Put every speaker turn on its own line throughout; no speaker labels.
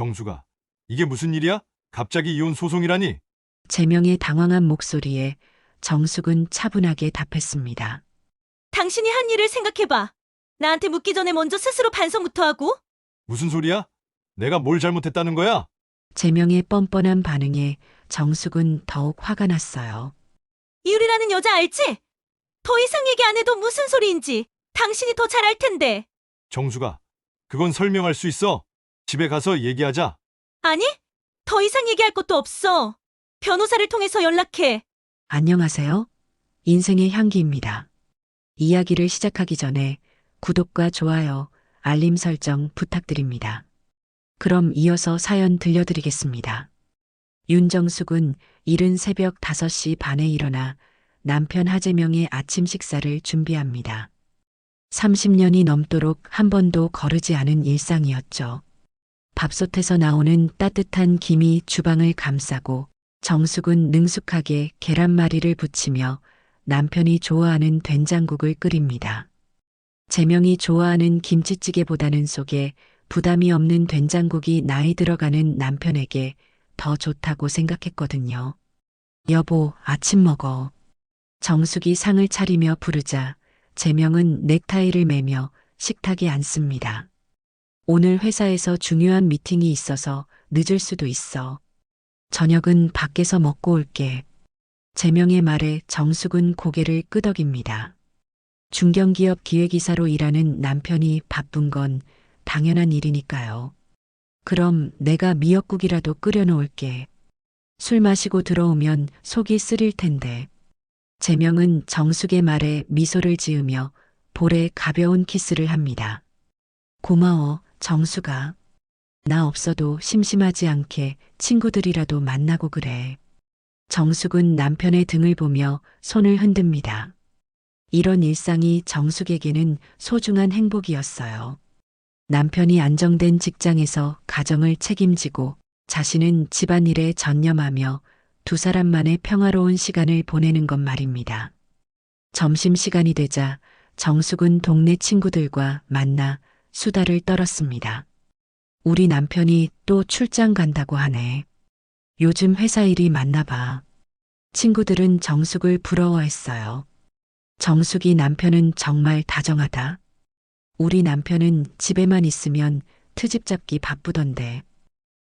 정수가, 이게 무슨 일이야? 갑자기 이혼 소송이라니?
재명의 당황한 목소리에 정숙은 차분하게 답했습니다.
당신이 한 일을 생각해봐. 나한테 묻기 전에 먼저 스스로 반성부터 하고.
무슨 소리야? 내가 뭘 잘못했다는 거야?
재명의 뻔뻔한 반응에 정숙은 더욱 화가 났어요.
이율이라는 여자 알지? 더 이상 얘기 안 해도 무슨 소리인지 당신이 더 잘 알 텐데.
정수가, 그건 설명할 수 있어. 집에 가서 얘기하자.
아니? 더 이상 얘기할 것도 없어. 변호사를 통해서 연락해.
안녕하세요. 인생의 향기입니다. 이야기를 시작하기 전에 구독과 좋아요, 알림 설정 부탁드립니다. 그럼 이어서 사연 들려드리겠습니다. 윤정숙은 이른 새벽 5시 반에 일어나 남편 하재명의 아침 식사를 준비합니다. 30년이 넘도록 한 번도 거르지 않은 일상이었죠. 밥솥에서 나오는 따뜻한 김이 주방을 감싸고 정숙은 능숙하게 계란말이를 부치며 남편이 좋아하는 된장국을 끓입니다. 재명이 좋아하는 김치찌개보다는 속에 부담이 없는 된장국이 나이 들어가는 남편에게 더 좋다고 생각했거든요. 여보, 아침 먹어. 정숙이 상을 차리며 부르자 재명은 넥타이를 매며 식탁에 앉습니다. 오늘 회사에서 중요한 미팅이 있어서 늦을 수도 있어. 저녁은 밖에서 먹고 올게. 재명의 말에 정숙은 고개를 끄덕입니다. 중견기업 기획이사로 일하는 남편이 바쁜 건 당연한 일이니까요. 그럼 내가 미역국이라도 끓여놓을게. 술 마시고 들어오면 속이 쓰릴 텐데. 재명은 정숙의 말에 미소를 지으며 볼에 가벼운 키스를 합니다. 고마워, 정숙아. 나 없어도 심심하지 않게 친구들이라도 만나고 그래. 정숙은 남편의 등을 보며 손을 흔듭니다. 이런 일상이 정숙에게는 소중한 행복이었어요. 남편이 안정된 직장에서 가정을 책임지고 자신은 집안일에 전념하며 두 사람만의 평화로운 시간을 보내는 것 말입니다. 점심시간이 되자 정숙은 동네 친구들과 만나 수다를 떨었습니다. 우리 남편이 또 출장 간다고 하네. 요즘 회사 일이 많나 봐. 친구들은 정숙을 부러워했어요. 정숙이 남편은 정말 다정하다. 우리 남편은 집에만 있으면 트집 잡기 바쁘던데.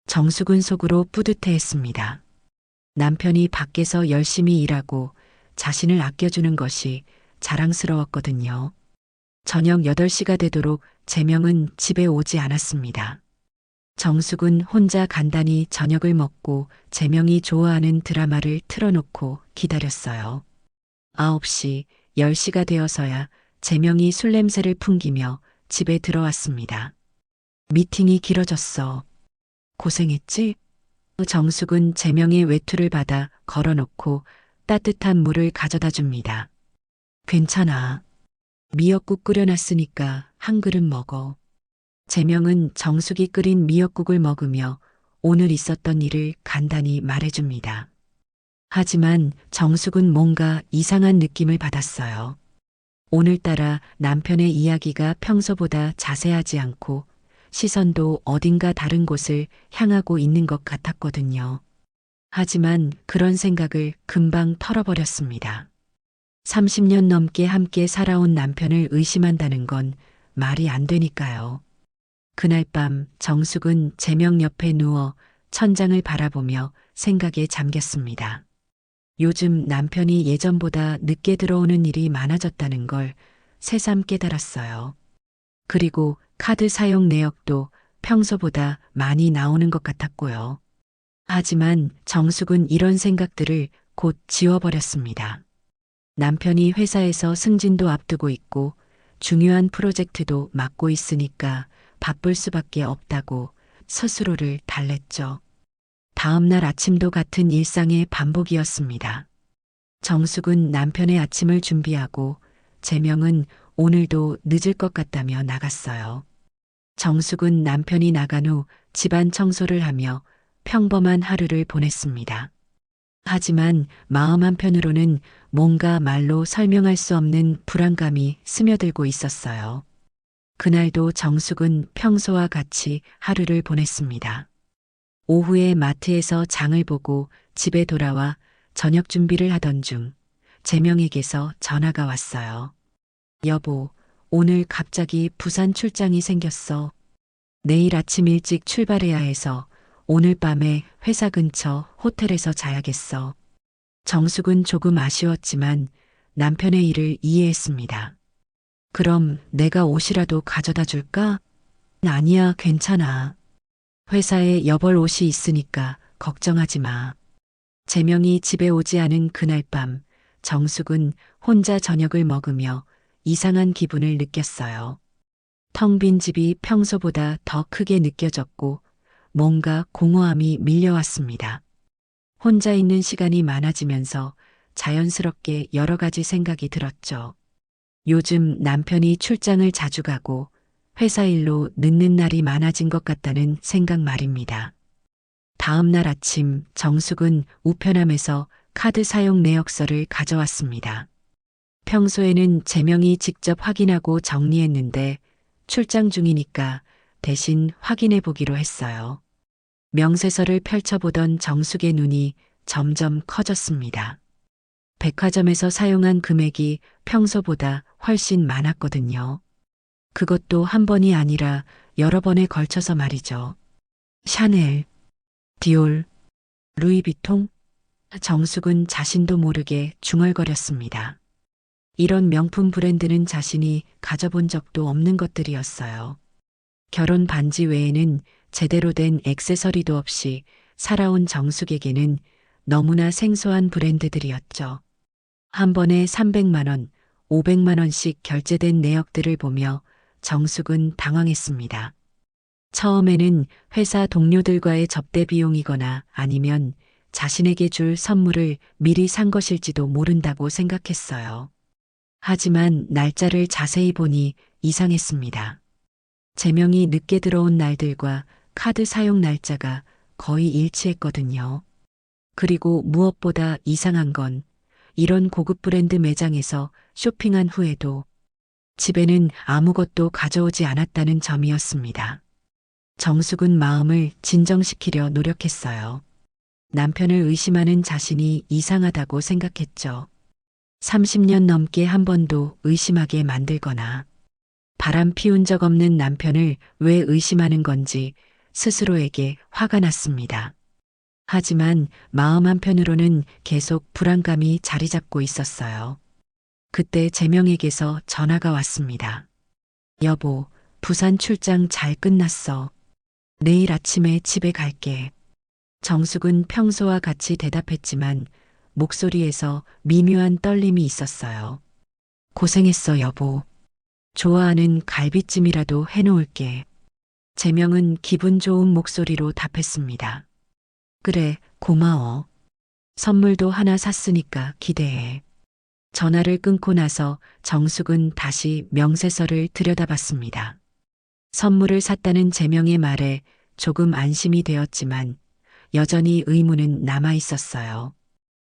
정숙은 속으로 뿌듯해했습니다. 남편이 밖에서 열심히 일하고 자신을 아껴주는 것이 자랑스러웠거든요. 저녁 8시가 되도록 재명은 집에 오지 않았습니다. 정숙은 혼자 간단히 저녁을 먹고 재명이 좋아하는 드라마를 틀어놓고 기다렸어요. 9시, 10시가 되어서야 재명이 술 냄새를 풍기며 집에 들어왔습니다. 미팅이 길어졌어. 고생했지? 정숙은 재명의 외투를 받아 걸어놓고 따뜻한 물을 가져다 줍니다. 괜찮아. 미역국 끓여놨으니까 한 그릇 먹어. 재명은 정숙이 끓인 미역국을 먹으며 오늘 있었던 일을 간단히 말해줍니다. 하지만 정숙은 뭔가 이상한 느낌을 받았어요. 오늘따라 남편의 이야기가 평소보다 자세하지 않고 시선도 어딘가 다른 곳을 향하고 있는 것 같았거든요. 하지만 그런 생각을 금방 털어버렸습니다. 30년 넘게 함께 살아온 남편을 의심한다는 건 말이 안 되니까요. 그날 밤 정숙은 재명 옆에 누워 천장을 바라보며 생각에 잠겼습니다. 요즘 남편이 예전보다 늦게 들어오는 일이 많아졌다는 걸 새삼 깨달았어요. 그리고 카드 사용 내역도 평소보다 많이 나오는 것 같았고요. 하지만 정숙은 이런 생각들을 곧 지워버렸습니다. 남편이 회사에서 승진도 앞두고 있고 중요한 프로젝트도 맡고 있으니까 바쁠 수밖에 없다고 스스로를 달랬죠. 다음 날 아침도 같은 일상의 반복이었습니다. 정숙은 남편의 아침을 준비하고 재명은 오늘도 늦을 것 같다며 나갔어요. 정숙은 남편이 나간 후 집안 청소를 하며 평범한 하루를 보냈습니다. 하지만 마음 한편으로는 뭔가 말로 설명할 수 없는 불안감이 스며들고 있었어요. 그날도 정숙은 평소와 같이 하루를 보냈습니다. 오후에 마트에서 장을 보고 집에 돌아와 저녁 준비를 하던 중 재명에게서 전화가 왔어요. 여보, 오늘 갑자기 부산 출장이 생겼어. 내일 아침 일찍 출발해야 해서 오늘 밤에 회사 근처 호텔에서 자야겠어. 정숙은 조금 아쉬웠지만 남편의 일을 이해했습니다. 그럼 내가 옷이라도 가져다 줄까? 아니야, 괜찮아. 회사에 여벌 옷이 있으니까 걱정하지 마. 재명이 집에 오지 않은 그날 밤, 정숙은 혼자 저녁을 먹으며 이상한 기분을 느꼈어요. 텅 빈 집이 평소보다 더 크게 느껴졌고 뭔가 공허함이 밀려왔습니다. 혼자 있는 시간이 많아지면서 자연스럽게 여러 가지 생각이 들었죠. 요즘 남편이 출장을 자주 가고 회사 일로 늦는 날이 많아진 것 같다는 생각 말입니다. 다음 날 아침 정숙은 우편함에서 카드 사용 내역서를 가져왔습니다. 평소에는 재명이 직접 확인하고 정리했는데 출장 중이니까 대신 확인해 보기로 했어요. 명세서를 펼쳐보던 정숙의 눈이 점점 커졌습니다. 백화점에서 사용한 금액이 평소보다 훨씬 많았거든요. 그것도 한 번이 아니라 여러 번에 걸쳐서 말이죠. 샤넬, 디올, 루이비통? 정숙은 자신도 모르게 중얼거렸습니다. 이런 명품 브랜드는 자신이 가져본 적도 없는 것들이었어요. 결혼 반지 외에는 제대로 된 액세서리도 없이 살아온 정숙에게는 너무나 생소한 브랜드들이었죠. 한 번에 300만 원, 500만 원씩 결제된 내역들을 보며 정숙은 당황했습니다. 처음에는 회사 동료들과의 접대 비용이거나 아니면 자신에게 줄 선물을 미리 산 것일지도 모른다고 생각했어요. 하지만 날짜를 자세히 보니 이상했습니다. 재명이 늦게 들어온 날들과 카드 사용 날짜가 거의 일치했거든요. 그리고 무엇보다 이상한 건 이런 고급 브랜드 매장에서 쇼핑한 후에도 집에는 아무것도 가져오지 않았다는 점이었습니다. 정숙은 마음을 진정시키려 노력했어요. 남편을 의심하는 자신이 이상하다고 생각했죠. 30년 넘게 한 번도 의심하게 만들거나 바람 피운 적 없는 남편을 왜 의심하는 건지 스스로에게 화가 났습니다. 하지만 마음 한편으로는 계속 불안감이 자리 잡고 있었어요. 그때 재명에게서 전화가 왔습니다. 여보, 부산 출장 잘 끝났어. 내일 아침에 집에 갈게. 정숙은 평소와 같이 대답했지만 목소리에서 미묘한 떨림이 있었어요. 고생했어, 여보. 좋아하는 갈비찜이라도 해놓을게. 재명은 기분 좋은 목소리로 답했습니다. 그래, 고마워. 선물도 하나 샀으니까 기대해. 전화를 끊고 나서 정숙은 다시 명세서를 들여다봤습니다. 선물을 샀다는 재명의 말에 조금 안심이 되었지만 여전히 의문은 남아 있었어요.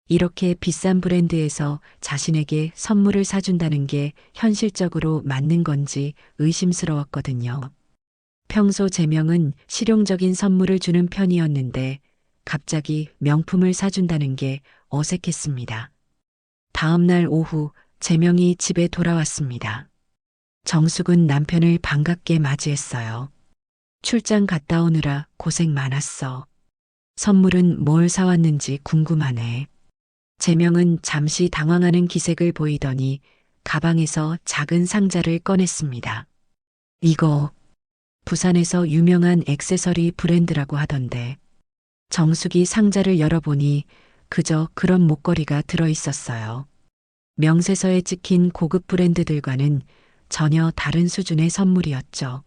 이렇게 비싼 브랜드에서 자신에게 선물을 사준다는 게 현실적으로 맞는 건지 의심스러웠거든요. 평소 재명은 실용적인 선물을 주는 편이었는데 갑자기 명품을 사준다는 게 어색했습니다. 다음 날 오후 재명이 집에 돌아왔습니다. 정숙은 남편을 반갑게 맞이했어요. 출장 갔다 오느라 고생 많았어. 선물은 뭘 사왔는지 궁금하네. 재명은 잠시 당황하는 기색을 보이더니 가방에서 작은 상자를 꺼냈습니다. 이거 부산에서 유명한 액세서리 브랜드라고 하던데. 정숙이 상자를 열어보니 그저 그런 목걸이가 들어있었어요. 명세서에 찍힌 고급 브랜드들과는 전혀 다른 수준의 선물이었죠.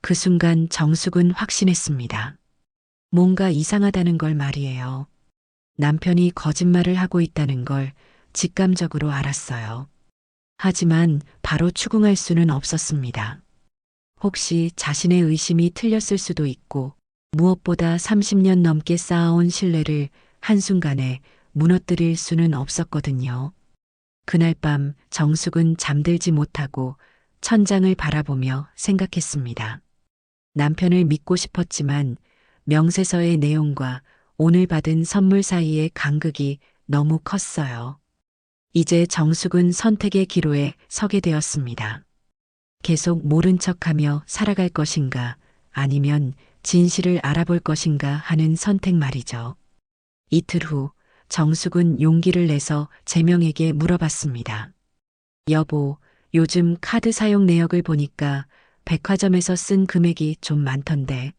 그 순간 정숙은 확신했습니다. 뭔가 이상하다는 걸 말이에요. 남편이 거짓말을 하고 있다는 걸 직감적으로 알았어요. 하지만 바로 추궁할 수는 없었습니다. 혹시 자신의 의심이 틀렸을 수도 있고 무엇보다 30년 넘게 쌓아온 신뢰를 한순간에 무너뜨릴 수는 없었거든요. 그날 밤 정숙은 잠들지 못하고 천장을 바라보며 생각했습니다. 남편을 믿고 싶었지만 명세서의 내용과 오늘 받은 선물 사이의 간극이 너무 컸어요. 이제 정숙은 선택의 기로에 서게 되었습니다. 계속 모른 척하며 살아갈 것인가 아니면 진실을 알아볼 것인가 하는 선택 말이죠. 이틀 후 정숙은 용기를 내서 재명에게 물어봤습니다. 여보, 요즘 카드 사용 내역을 보니까 백화점에서 쓴 금액이 좀 많던데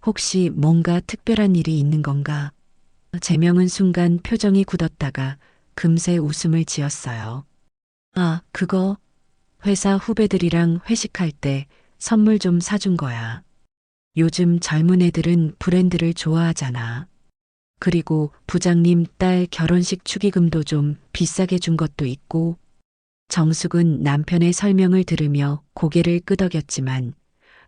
혹시 뭔가 특별한 일이 있는 건가? 재명은 순간 표정이 굳었다가 금세 웃음을 지었어요. 아, 그거 회사 후배들이랑 회식할 때 선물 좀 사준 거야. 요즘 젊은 애들은 브랜드를 좋아하잖아. 그리고 부장님 딸 결혼식 축의금도 좀 비싸게 준 것도 있고. 정숙은 남편의 설명을 들으며 고개를 끄덕였지만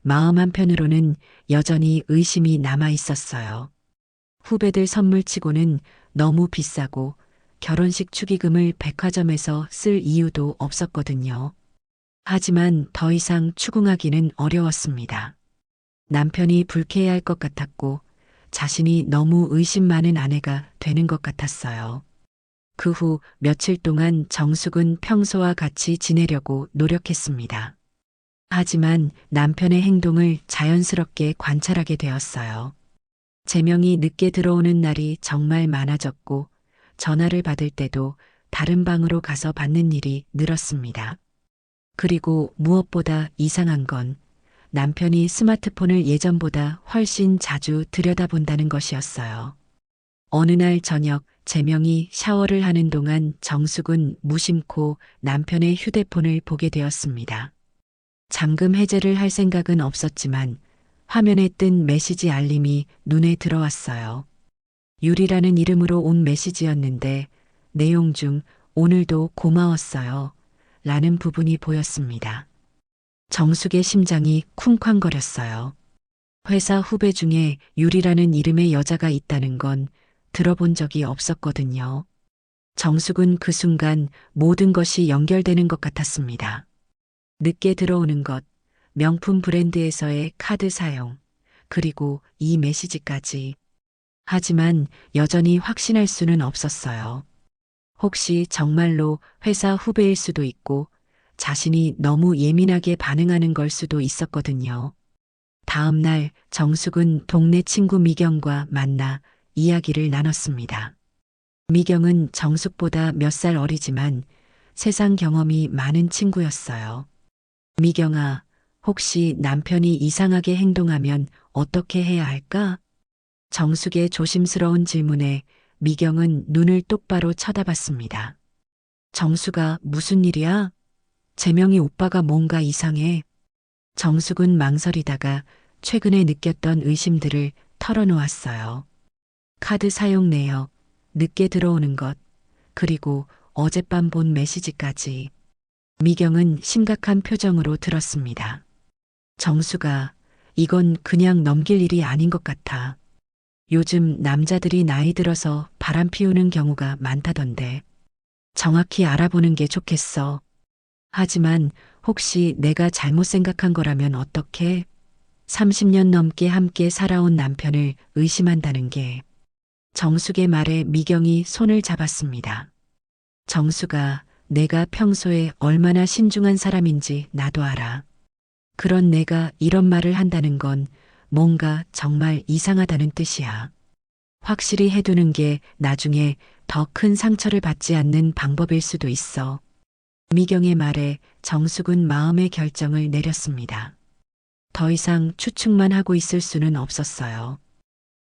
마음 한편으로는 여전히 의심이 남아 있었어요. 후배들 선물치고는 너무 비싸고 결혼식 축의금을 백화점에서 쓸 이유도 없었거든요. 하지만 더 이상 추궁하기는 어려웠습니다. 남편이 불쾌해할 것 같았고 자신이 너무 의심 많은 아내가 되는 것 같았어요. 그 후 며칠 동안 정숙은 평소와 같이 지내려고 노력했습니다. 하지만 남편의 행동을 자연스럽게 관찰하게 되었어요. 재명이 늦게 들어오는 날이 정말 많아졌고 전화를 받을 때도 다른 방으로 가서 받는 일이 늘었습니다. 그리고 무엇보다 이상한 건 남편이 스마트폰을 예전보다 훨씬 자주 들여다본다는 것이었어요. 어느 날 저녁 재명이 샤워를 하는 동안 정숙은 무심코 남편의 휴대폰을 보게 되었습니다. 잠금 해제를 할 생각은 없었지만 화면에 뜬 메시지 알림이 눈에 들어왔어요. 유리라는 이름으로 온 메시지였는데 내용 중 오늘도 고마웠어요. 라는 부분이 보였습니다. 정숙의 심장이 쿵쾅거렸어요. 회사 후배 중에 유리라는 이름의 여자가 있다는 건 들어본 적이 없었거든요. 정숙은 그 순간 모든 것이 연결되는 것 같았습니다. 늦게 들어오는 것, 명품 브랜드에서의 카드 사용, 그리고 이 메시지까지. 하지만 여전히 확신할 수는 없었어요. 혹시 정말로 회사 후배일 수도 있고 자신이 너무 예민하게 반응하는 걸 수도 있었거든요. 다음 날 정숙은 동네 친구 미경과 만나 이야기를 나눴습니다. 미경은 정숙보다 몇 살 어리지만 세상 경험이 많은 친구였어요. 미경아, 혹시 남편이 이상하게 행동하면 어떻게 해야 할까? 정숙의 조심스러운 질문에 미경은 눈을 똑바로 쳐다봤습니다. 정숙아, 무슨 일이야? 재명이 오빠가 뭔가 이상해. 정숙은 망설이다가 최근에 느꼈던 의심들을 털어놓았어요. 카드 사용 내역, 늦게 들어오는 것, 그리고 어젯밤 본 메시지까지. 미경은 심각한 표정으로 들었습니다. 정숙아, 이건 그냥 넘길 일이 아닌 것 같아. 요즘 남자들이 나이 들어서 바람 피우는 경우가 많다던데. 정확히 알아보는 게 좋겠어. 하지만 혹시 내가 잘못 생각한 거라면 어떡해? 30년 넘게 함께 살아온 남편을 의심한다는 게. 정숙의 말에 미경이 손을 잡았습니다. 정숙아, 내가 평소에 얼마나 신중한 사람인지 나도 알아. 그런 내가 이런 말을 한다는 건 뭔가 정말 이상하다는 뜻이야. 확실히 해두는 게 나중에 더 큰 상처를 받지 않는 방법일 수도 있어. 미경의 말에 정숙은 마음의 결정을 내렸습니다. 더 이상 추측만 하고 있을 수는 없었어요.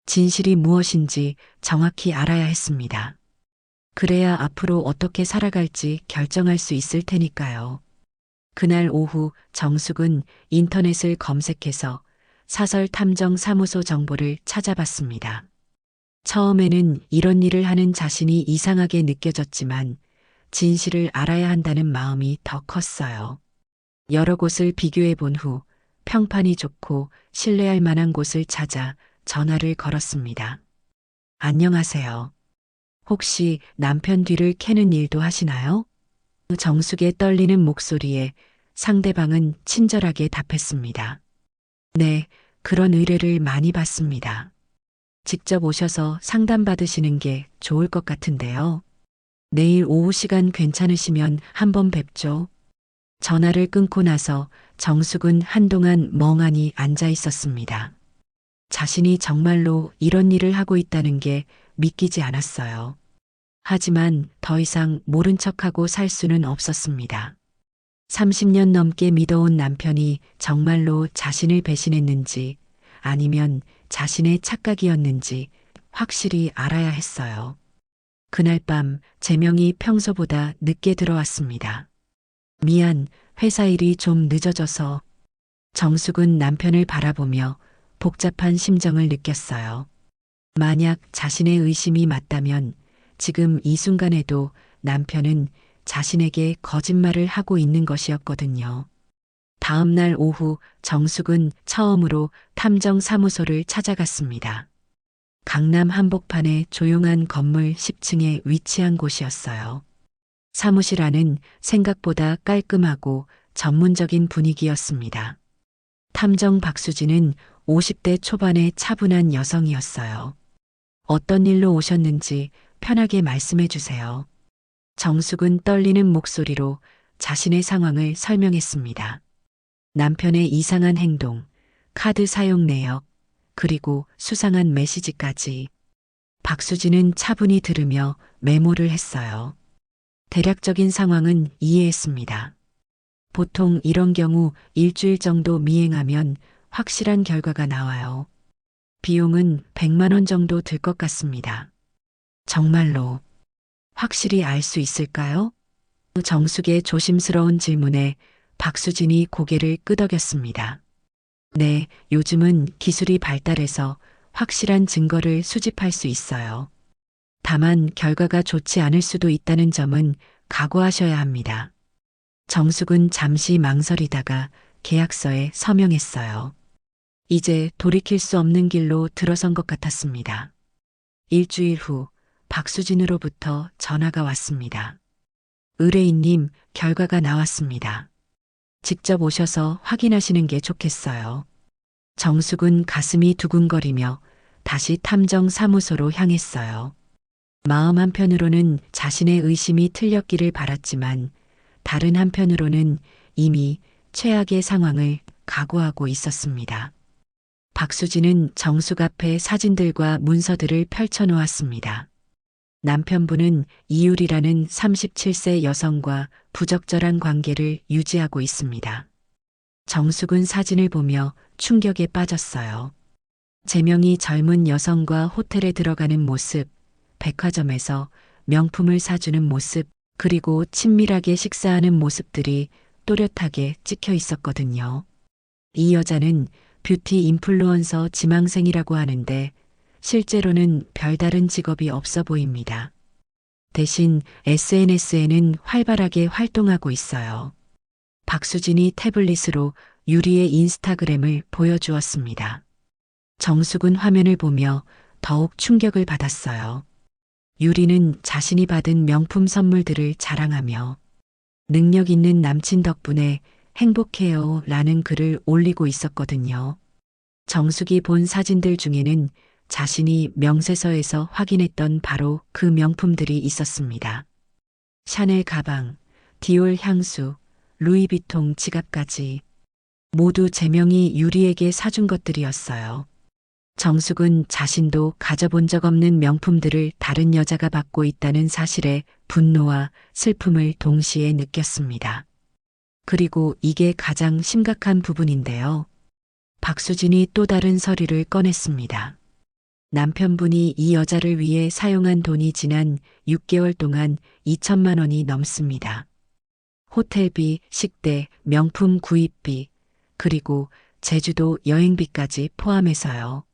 진실이 무엇인지 정확히 알아야 했습니다. 그래야 앞으로 어떻게 살아갈지 결정할 수 있을 테니까요. 그날 오후 정숙은 인터넷을 검색해서 사설 탐정 사무소 정보를 찾아봤습니다. 처음에는 이런 일을 하는 자신이 이상하게 느껴졌지만 진실을 알아야 한다는 마음이 더 컸어요. 여러 곳을 비교해 본 후 평판이 좋고 신뢰할 만한 곳을 찾아 전화를 걸었습니다. 안녕하세요. 혹시 남편 뒤를 캐는 일도 하시나요? 정숙의 떨리는 목소리에 상대방은 친절하게 답했습니다. 네, 그런 의뢰를 많이 받습니다. 직접 오셔서 상담받으시는 게 좋을 것 같은데요. 내일 오후 시간 괜찮으시면 한번 뵙죠. 전화를 끊고 나서 정숙은 한동안 멍하니 앉아 있었습니다. 자신이 정말로 이런 일을 하고 있다는 게 믿기지 않았어요. 하지만 더 이상 모른 척하고 살 수는 없었습니다. 30년 넘게 믿어온 남편이 정말로 자신을 배신했는지 아니면 자신의 착각이었는지 확실히 알아야 했어요. 그날 밤 재명이 평소보다 늦게 들어왔습니다. 미안, 회사 일이 좀 늦어져서. 정숙은 남편을 바라보며 복잡한 심정을 느꼈어요. 만약 자신의 의심이 맞다면 지금 이 순간에도 남편은 자신에게 거짓말을 하고 있는 것이었거든요. 다음 날 오후 정숙은 처음으로 탐정사무소를 찾아갔습니다. 강남 한복판의 조용한 건물 10층에 위치한 곳이었어요. 사무실 안은 생각보다 깔끔하고 전문적인 분위기였습니다. 탐정 박수진은 50대 초반의 차분한 여성이었어요. 어떤 일로 오셨는지 편하게 말씀해 주세요. 정숙은 떨리는 목소리로 자신의 상황을 설명했습니다. 남편의 이상한 행동, 카드 사용 내역, 그리고 수상한 메시지까지. 박수진은 차분히 들으며 메모를 했어요. 대략적인 상황은 이해했습니다. 보통 이런 경우 일주일 정도 미행하면 확실한 결과가 나와요. 비용은 100만 원 정도 들 것 같습니다. 정말로 확실히 알 수 있을까요? 정숙의 조심스러운 질문에 박수진이 고개를 끄덕였습니다. 네, 요즘은 기술이 발달해서 확실한 증거를 수집할 수 있어요. 다만 결과가 좋지 않을 수도 있다는 점은 각오하셔야 합니다. 정숙은 잠시 망설이다가 계약서에 서명했어요. 이제 돌이킬 수 없는 길로 들어선 것 같았습니다. 일주일 후 박수진으로부터 전화가 왔습니다. 의뢰인님, 결과가 나왔습니다. 직접 오셔서 확인하시는 게 좋겠어요. 정숙은 가슴이 두근거리며 다시 탐정 사무소로 향했어요. 마음 한편으로는 자신의 의심이 틀렸기를 바랐지만 다른 한편으로는 이미 최악의 상황을 각오하고 있었습니다. 박수진은 정숙 앞에 사진들과 문서들을 펼쳐놓았습니다. 남편분은 이율이라는 37세 여성과 부적절한 관계를 유지하고 있습니다. 정숙은 사진을 보며 충격에 빠졌어요. 재명이 젊은 여성과 호텔에 들어가는 모습, 백화점에서 명품을 사주는 모습, 그리고 친밀하게 식사하는 모습들이 또렷하게 찍혀 있었거든요. 이 여자는 뷰티 인플루언서 지망생이라고 하는데 실제로는 별다른 직업이 없어 보입니다. 대신 SNS에는 활발하게 활동하고 있어요. 박수진이 태블릿으로 유리의 인스타그램을 보여주었습니다. 정숙은 화면을 보며 더욱 충격을 받았어요. 유리는 자신이 받은 명품 선물들을 자랑하며 능력 있는 남친 덕분에 행복해요 라는 글을 올리고 있었거든요. 정숙이 본 사진들 중에는 자신이 명세서에서 확인했던 바로 그 명품들이 있었습니다. 샤넬 가방, 디올 향수, 루이비통 지갑까지 모두 재명이 유리에게 사준 것들이었어요. 정숙은 자신도 가져본 적 없는 명품들을 다른 여자가 받고 있다는 사실에 분노와 슬픔을 동시에 느꼈습니다. 그리고 이게 가장 심각한 부분인데요. 박수진이 또 다른 서류를 꺼냈습니다. 남편분이 이 여자를 위해 사용한 돈이 지난 6개월 동안 2천만 원이 넘습니다. 호텔비, 식대, 명품 구입비, 그리고 제주도 여행비까지 포함해서요.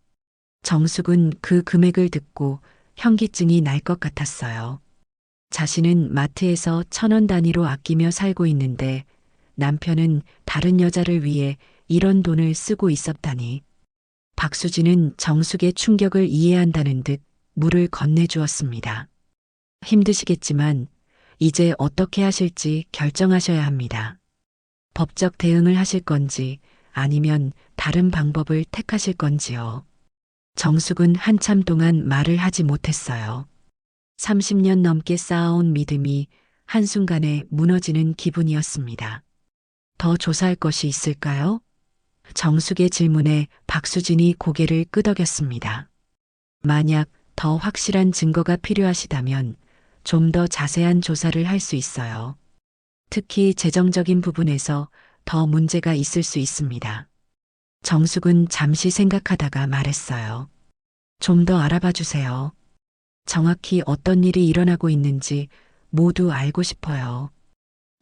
정숙은 그 금액을 듣고 현기증이 날 것 같았어요. 자신은 마트에서 1,000원 단위로 아끼며 살고 있는데 남편은 다른 여자를 위해 이런 돈을 쓰고 있었다니. 박수진은 정숙의 충격을 이해한다는 듯 물을 건네주었습니다. 힘드시겠지만 이제 어떻게 하실지 결정하셔야 합니다. 법적 대응을 하실 건지 아니면 다른 방법을 택하실 건지요. 정숙은 한참 동안 말을 하지 못했어요. 30년 넘게 쌓아온 믿음이 한순간에 무너지는 기분이었습니다. 더 조사할 것이 있을까요? 정숙의 질문에 박수진이 고개를 끄덕였습니다. 만약 더 확실한 증거가 필요하시다면 좀 더 자세한 조사를 할 수 있어요. 특히 재정적인 부분에서 더 문제가 있을 수 있습니다. 정숙은 잠시 생각하다가 말했어요. 좀 더 알아봐 주세요. 정확히 어떤 일이 일어나고 있는지 모두 알고 싶어요.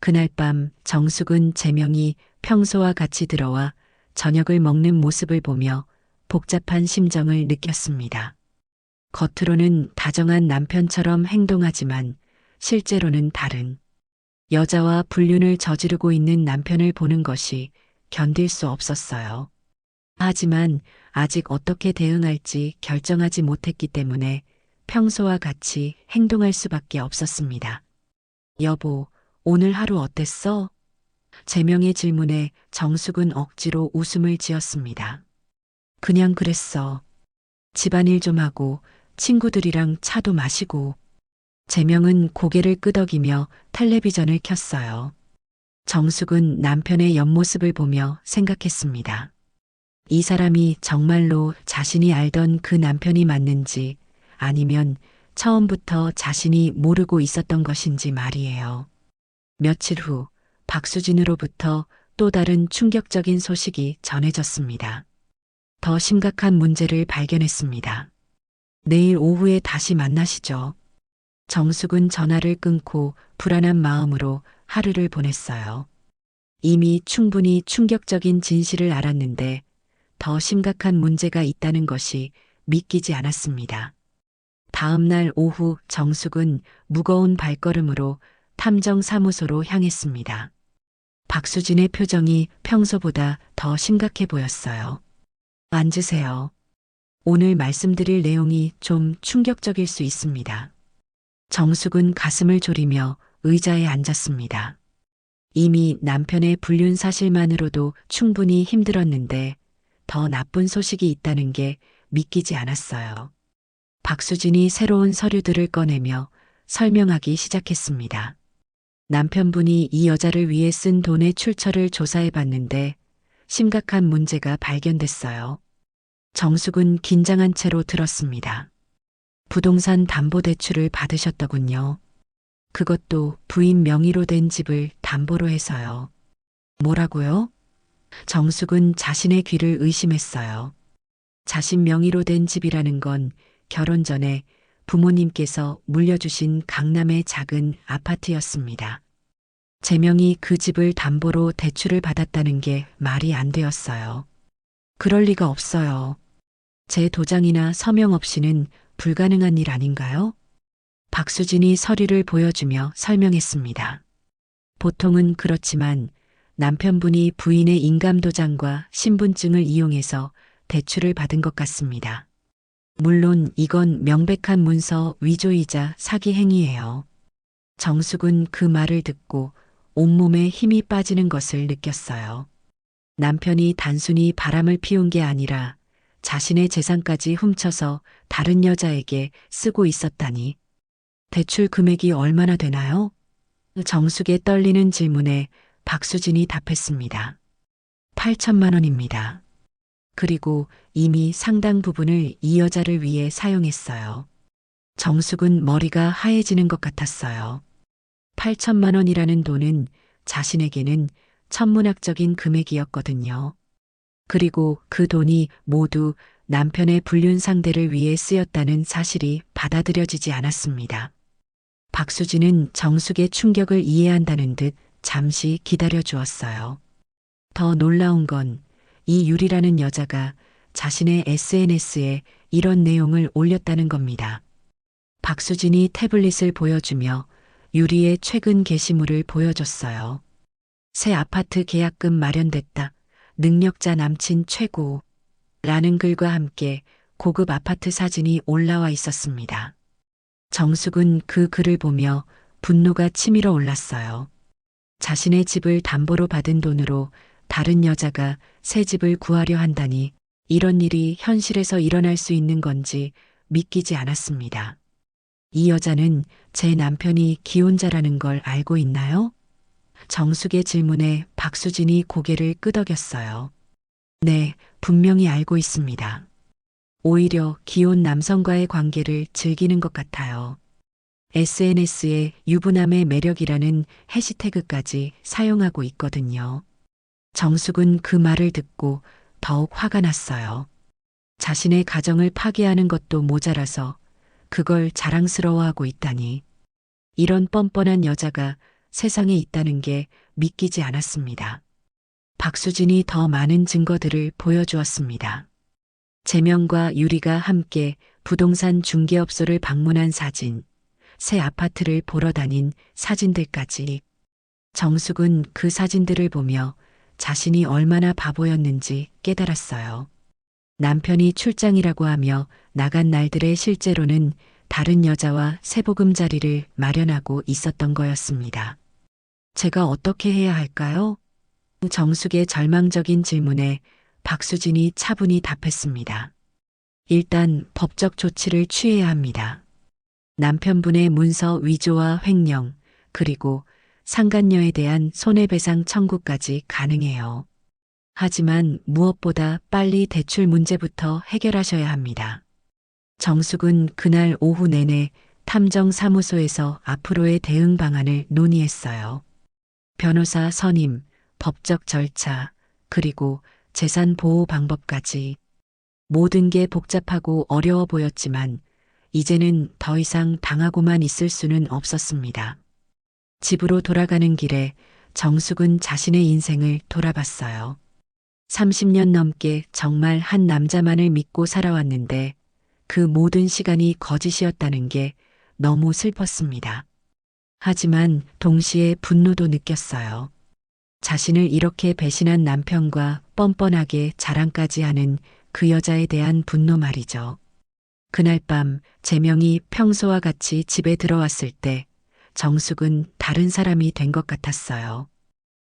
그날 밤 정숙은 재명이 평소와 같이 들어와 저녁을 먹는 모습을 보며 복잡한 심정을 느꼈습니다. 겉으로는 다정한 남편처럼 행동하지만 실제로는 다른 여자와 불륜을 저지르고 있는 남편을 보는 것이 견딜 수 없었어요. 하지만 아직 어떻게 대응할지 결정하지 못했기 때문에 평소와 같이 행동할 수밖에 없었습니다. 여보, 오늘 하루 어땠어? 재명의 질문에 정숙은 억지로 웃음을 지었습니다. 그냥 그랬어. 집안일 좀 하고 친구들이랑 차도 마시고. 재명은 고개를 끄덕이며 텔레비전을 켰어요. 정숙은 남편의 옆모습을 보며 생각했습니다. 이 사람이 정말로 자신이 알던 그 남편이 맞는지 아니면 처음부터 자신이 모르고 있었던 것인지 말이에요. 며칠 후 박수진으로부터 또 다른 충격적인 소식이 전해졌습니다. 더 심각한 문제를 발견했습니다. 내일 오후에 다시 만나시죠. 정숙은 전화를 끊고 불안한 마음으로 하루를 보냈어요. 이미 충분히 충격적인 진실을 알았는데 더 심각한 문제가 있다는 것이 믿기지 않았습니다. 다음 날 오후 정숙은 무거운 발걸음으로 탐정사무소로 향했습니다. 박수진의 표정이 평소보다 더 심각해 보였어요. 앉으세요. 오늘 말씀드릴 내용이 좀 충격적일 수 있습니다. 정숙은 가슴을 졸이며 의자에 앉았습니다. 이미 남편의 불륜 사실만으로도 충분히 힘들었는데 더 나쁜 소식이 있다는 게 믿기지 않았어요. 박수진이 새로운 서류들을 꺼내며 설명하기 시작했습니다. 남편분이 이 여자를 위해 쓴 돈의 출처를 조사해 봤는데 심각한 문제가 발견됐어요. 정숙은 긴장한 채로 들었습니다. 부동산 담보대출을 받으셨더군요. 그것도 부인 명의로 된 집을 담보로 해서요. 뭐라고요? 정숙은 자신의 귀를 의심했어요. 자신 명의로 된 집이라는 건 결혼 전에 부모님께서 물려주신 강남의 작은 아파트였습니다. 재명이 그 집을 담보로 대출을 받았다는 게 말이 안 되었어요. 그럴 리가 없어요. 제 도장이나 서명 없이는 불가능한 일 아닌가요? 박수진이 서류를 보여주며 설명했습니다. 보통은 그렇지만 남편분이 부인의 인감도장과 신분증을 이용해서 대출을 받은 것 같습니다. 물론 이건 명백한 문서 위조이자 사기 행위예요. 정숙은 그 말을 듣고 온몸에 힘이 빠지는 것을 느꼈어요. 남편이 단순히 바람을 피운 게 아니라 자신의 재산까지 훔쳐서 다른 여자에게 쓰고 있었다니. 대출 금액이 얼마나 되나요? 정숙의 떨리는 질문에 박수진이 답했습니다. 8천만 원입니다. 그리고 이미 상당 부분을 이 여자를 위해 사용했어요. 정숙은 머리가 하얘지는 것 같았어요. 8천만 원이라는 돈은 자신에게는 천문학적인 금액이었거든요. 그리고 그 돈이 모두 남편의 불륜 상대를 위해 쓰였다는 사실이 받아들여지지 않았습니다. 박수진은 정숙의 충격을 이해한다는 듯 잠시 기다려 주었어요. 더 놀라운 건 이 유리라는 여자가 자신의 SNS에 이런 내용을 올렸다는 겁니다. 박수진이 태블릿을 보여주며 유리의 최근 게시물을 보여줬어요. 새 아파트 계약금 마련됐다. 능력자 남친 최고. 라는 글과 함께 고급 아파트 사진이 올라와 있었습니다. 정숙은 그 글을 보며 분노가 치밀어 올랐어요. 자신의 집을 담보로 받은 돈으로 다른 여자가 새 집을 구하려 한다니 이런 일이 현실에서 일어날 수 있는 건지 믿기지 않았습니다. 이 여자는 제 남편이 기혼자라는 걸 알고 있나요? 정숙의 질문에 박수진이 고개를 끄덕였어요. 네, 분명히 알고 있습니다. 오히려 기혼 남성과의 관계를 즐기는 것 같아요. SNS에 유부남의 매력이라는 해시태그까지 사용하고 있거든요. 정숙은 그 말을 듣고 더욱 화가 났어요. 자신의 가정을 파괴하는 것도 모자라서 그걸 자랑스러워하고 있다니. 이런 뻔뻔한 여자가 세상에 있다는 게 믿기지 않았습니다. 박수진이 더 많은 증거들을 보여주었습니다. 재명과 유리가 함께 부동산 중개업소를 방문한 사진, 새 아파트를 보러 다닌 사진들까지. 정숙은 그 사진들을 보며 자신이 얼마나 바보였는지 깨달았어요. 남편이 출장이라고 하며 나간 날들에 실제로는 다른 여자와 세보금자리를 마련하고 있었던 거였습니다. 제가 어떻게 해야 할까요? 정숙의 절망적인 질문에 박수진이 차분히 답했습니다. 일단 법적 조치를 취해야 합니다. 남편분의 문서 위조와 횡령, 그리고 상간녀에 대한 손해배상 청구까지 가능해요. 하지만 무엇보다 빨리 대출 문제부터 해결하셔야 합니다. 정숙은 그날 오후 내내 탐정사무소에서 앞으로의 대응 방안을 논의했어요. 변호사 선임, 법적 절차, 그리고 재산 보호 방법까지. 모든 게 복잡하고 어려워 보였지만 이제는 더 이상 당하고만 있을 수는 없었습니다. 집으로 돌아가는 길에 정숙은 자신의 인생을 돌아봤어요. 30년 넘게 정말 한 남자만을 믿고 살아왔는데 그 모든 시간이 거짓이었다는 게 너무 슬펐습니다. 하지만 동시에 분노도 느꼈어요. 자신을 이렇게 배신한 남편과 뻔뻔하게 자랑까지 하는 그 여자에 대한 분노 말이죠. 그날 밤 재명이 평소와 같이 집에 들어왔을 때 정숙은 다른 사람이 된 것 같았어요.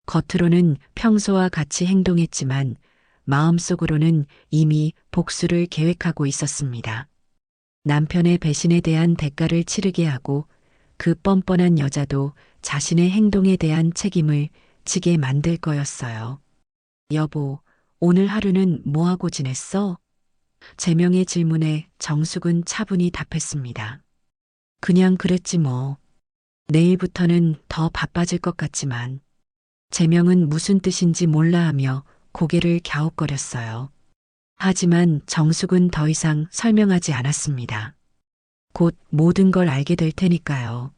겉으로는 평소와 같이 행동했지만 마음속으로는 이미 복수를 계획하고 있었습니다. 남편의 배신에 대한 대가를 치르게 하고 그 뻔뻔한 여자도 자신의 행동에 대한 책임을 지게 만들 거였어요. 여보, 오늘 하루는 뭐하고 지냈어? 재명의 질문에 정숙은 차분히 답했습니다. 그냥 그랬지 뭐. 내일부터는 더 바빠질 것 같지만. 재명은 무슨 뜻인지 몰라 하며 고개를 갸웃거렸어요. 하지만 정숙은 더 이상 설명하지 않았습니다. 곧 모든 걸 알게 될 테니까요.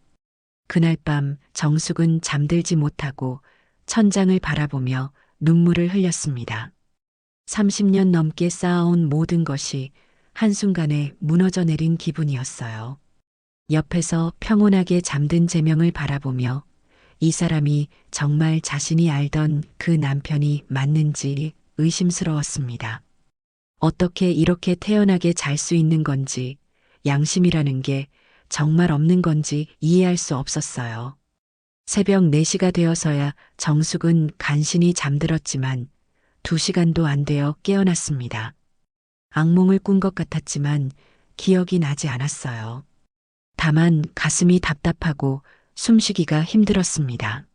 그날 밤 정숙은 잠들지 못하고 천장을 바라보며 눈물을 흘렸습니다. 30년 넘게 쌓아온 모든 것이 한순간에 무너져 내린 기분이었어요. 옆에서 평온하게 잠든 재명을 바라보며 이 사람이 정말 자신이 알던 그 남편이 맞는지 의심스러웠습니다. 어떻게 이렇게 태연하게 잘 수 있는 건지, 양심이라는 게 정말 없는 건지 이해할 수 없었어요. 새벽 4시가 되어서야 정숙은 간신히 잠들었지만 2시간도 안 되어 깨어났습니다. 악몽을 꾼 것 같았지만 기억이 나지 않았어요. 다만 가슴이 답답하고 숨쉬기가 힘들었습니다.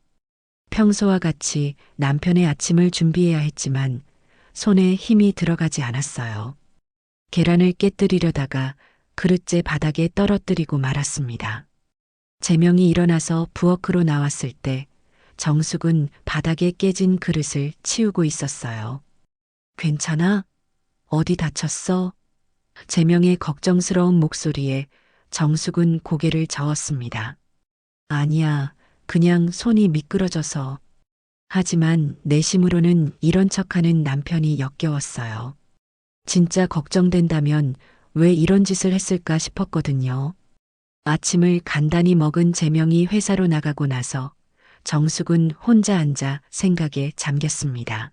평소와 같이 남편의 아침을 준비해야 했지만 손에 힘이 들어가지 않았어요. 계란을 깨뜨리려다가 그릇째 바닥에 떨어뜨리고 말았습니다. 재명이 일어나서 부엌으로 나왔을 때 정숙은 바닥에 깨진 그릇을 치우고 있었어요. 괜찮아? 어디 다쳤어? 재명의 걱정스러운 목소리에 정숙은 고개를 저었습니다. 아니야, 그냥 손이 미끄러져서. 하지만 내심으로는 이런 척하는 남편이 역겨웠어요. 진짜 걱정된다면 왜 이런 짓을 했을까 싶었거든요. 아침을 간단히 먹은 재명이 회사로 나가고 나서 정숙은 혼자 앉아 생각에 잠겼습니다.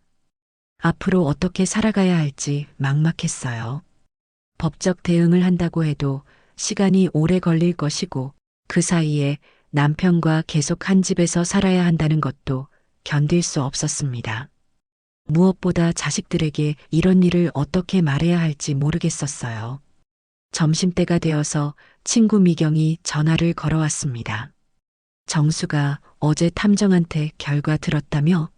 앞으로 어떻게 살아가야 할지 막막했어요. 법적 대응을 한다고 해도 시간이 오래 걸릴 것이고 그 사이에 남편과 계속 한 집에서 살아야 한다는 것도 견딜 수 없었습니다. 무엇보다 자식들에게 이런 일을 어떻게 말해야 할지 모르겠었어요. 점심때가 되어서 친구 미경이 전화를 걸어왔습니다. 정수가 어제 탐정한테 결과 들었다며?